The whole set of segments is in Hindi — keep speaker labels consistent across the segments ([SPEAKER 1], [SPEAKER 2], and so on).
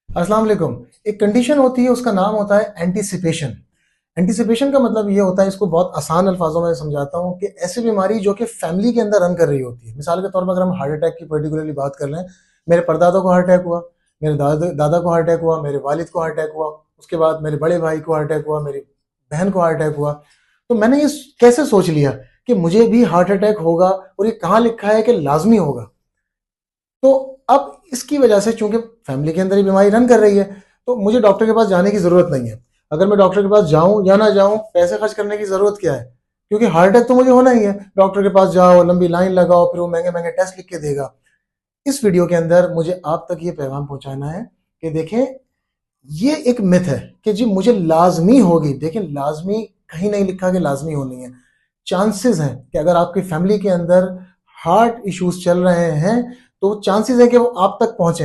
[SPEAKER 1] अस्सलाम वालेकुम। एक कंडीशन होती है, उसका नाम होता है एंटीसिपेशन। एंटीसिपेशन का मतलब ये होता है, इसको बहुत आसान अल्फाजों में समझाता हूँ, कि ऐसी बीमारी जो कि फैमिली के अंदर रन कर रही होती है। मिसाल के तौर पर अगर हम हार्ट अटैक की पर्टिकुलरली बात कर लें, मेरे परदादा को हार्ट अटैक हुआ, मेरे दादा दादा को हार्ट अटैक हुआ, मेरे वालिद को हार्ट अटैक हुआ, उसके बाद मेरे बड़े भाई को हार्ट अटैक हुआ, मेरी बहन को हार्ट अटैक हुआ। तो मैंने ये कैसे सोच लिया कि मुझे भी हार्ट अटैक होगा, और ये कहाँ लिखा है कि लाजमी होगा। तो अब इसकी वजह से चूंकि फैमिली के अंदर ही बीमारी रन कर रही है, तो मुझे डॉक्टर के पास जाने की जरूरत नहीं है। अगर मैं डॉक्टर के पास जाऊं या ना जाऊं, पैसे खर्च करने की जरूरत क्या है, क्योंकि हार्ट अटैक तो मुझे होना ही है। डॉक्टर के पास जाओ, लंबी लाइन लगाओ, फिर वो महंगे महंगे टेस्ट लिख के देगा। इस वीडियो के अंदर मुझे आप तक ये पैगाम पहुंचाना है कि देखें, ये एक मिथ है कि जी मुझे लाजमी होगी। देखें, लाजमी कहीं नहीं लिखा कि लाजमी होनी है। चांसेस हैं कि अगर आपकी फैमिली के अंदर हार्ट इश्यूज चल रहे हैं, तो चांसेस है कि वो आप तक पहुंचे।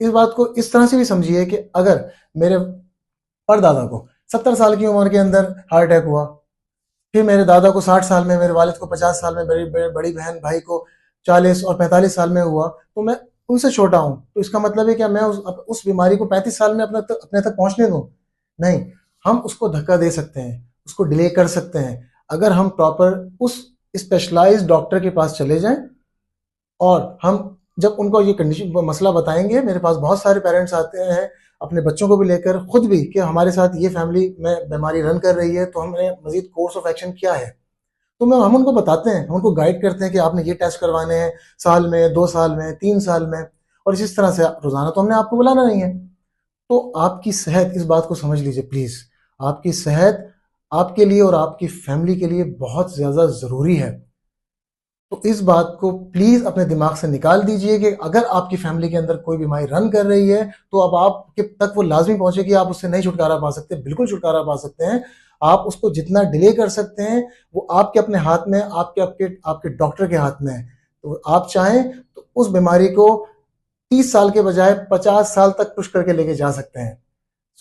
[SPEAKER 1] इस बात को इस तरह से भी समझिए कि अगर मेरे परदादा को 70 साल की उम्र के अंदर हार्ट अटैक हुआ, फिर मेरे दादा को 60 साल में, मेरे वालिद को 50 साल में, मेरी बड़ी बहन भाई को 40 और 45 साल में हुआ, तो मैं उनसे छोटा हूं। तो इसका मतलब है क्या मैं उस बीमारी को 35 साल में अपने तक पहुंचने दूं? नहीं। हम उसको धक्का दे सकते हैं, उसको डिले कर सकते हैं, अगर हम प्रॉपर उस स्पेशलाइज्ड डॉक्टर के पास चले जाएं। और हम जब उनको ये कंडीशन मसला बताएंगे, मेरे पास बहुत सारे पेरेंट्स आते हैं अपने बच्चों को भी लेकर, खुद भी, कि हमारे साथ ये फैमिली में बीमारी रन कर रही है, तो हमें मजीद कोर्स ऑफ एक्शन क्या है। तो हम उनको बताते हैं, हम उनको गाइड करते हैं कि आपने ये टेस्ट करवाने हैं, साल में, 2 साल में, 3 साल में। और इस तरह से रोजाना तो हमने आपको बुलाना नहीं है। तो आपकी सेहत, इस बात को समझ लीजिए प्लीज। आपकी सेहत आपके लिए और आपकी फैमिली के लिए बहुत ज्यादा जरूरी है। तो इस बात को प्लीज अपने दिमाग से निकाल दीजिए कि अगर आपकी फैमिली के अंदर कोई बीमारी रन कर रही है, तो अब आपके तक वो लाजमी पहुंचे कि आप उससे नहीं छुटकारा पा सकते, बिल्कुल छुटकारा पा सकते हैं। आप उसको जितना डिले कर सकते हैं, वो आपके अपने हाथ में, आपके आपके आपके डॉक्टर के हाथ में है। तो आप चाहें तो उस बीमारी को 30 साल के बजाय 50 साल तक पुश करके लेके जा सकते हैं।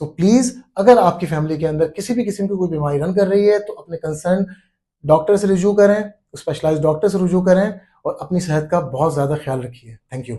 [SPEAKER 1] सो प्लीज, अगर आपकी फैमिली के अंदर किसी भी किस्म की कोई बीमारी रन कर रही है, तो अपने कंसर्न डॉक्टर से रिव्यू करें, स्पेशलाइज्ड डॉक्टर से रिव्यू करें, और अपनी सेहत का बहुत ज़्यादा ख्याल रखिए। Thank you.